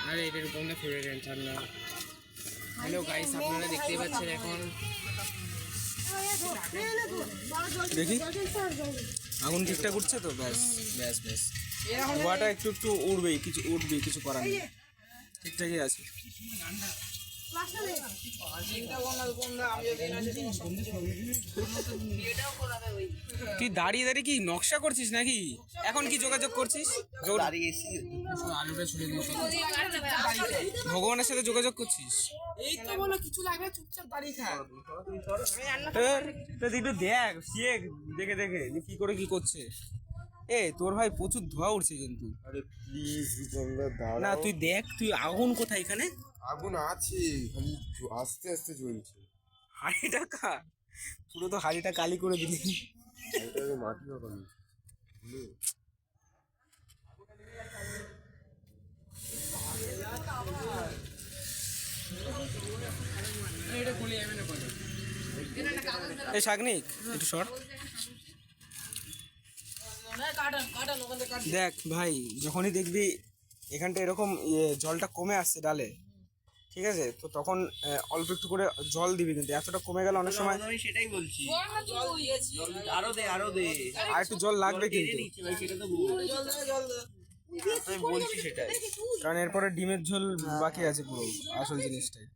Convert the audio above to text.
আরে এটার কোনটা ফেলে টেনশন না। হ্যালো গাইস, আপনারা দেখতেই পাচ্ছেন এখন দেখি আগুন ঠিকঠাক উঠছে তো, ব্যাস ব্যাস ব্যাস। ধোঁয়াটা একটু একটু উঠবেই, কিছু করার নেই, ঠিকঠাকই আছে। তুই দাঁড়িয়ে দাঁড়িয়ে কি নকশা করছিস নাকি? এখন কি যোগাযোগ করছিস? ভগবানের সাথে যোগাযোগ করছিস? এই তো বলো কিছু লাগবে চুপচাপ দাঁড়িয়ে থাক। একটু দেখ, শেখ, দেখে দেখে কি করে কি করছে। এ তোর ভাই প্রচুর ধোঁয়া উঠছে কিন্তু। আরে প্লিজ দাঁড়াও না তুই দেখ, তুই আগুন কোথায় এখানে? আগুন আছে, খালি আস্তে আস্তে জ্বলছে। হাঁড়িটা পুরো তো হাঁড়িটা কালি করে দিলি। এটাকে মাটি হবে এটা খুলে যাবে না পরে। এই শাগনিক একটু শর্ট দেখ ভাই, যখনই দেখবি এখানটা এরকম জলটা কমে আসছে ডালে, ঠিক আছে, তো তখন অল্প একটু করে জল দিবি, কিন্তু এতটা কমে গেল অনেক সময় আমি সেটাই বলছি, আরো দে আর একটু জল লাগবে কিন্তু, সেটা তো আমি বলছি সেটাই। কারণ এরপরে ডিমের ঝোল বাকি আছে পুরো আসল জিনিসটাই।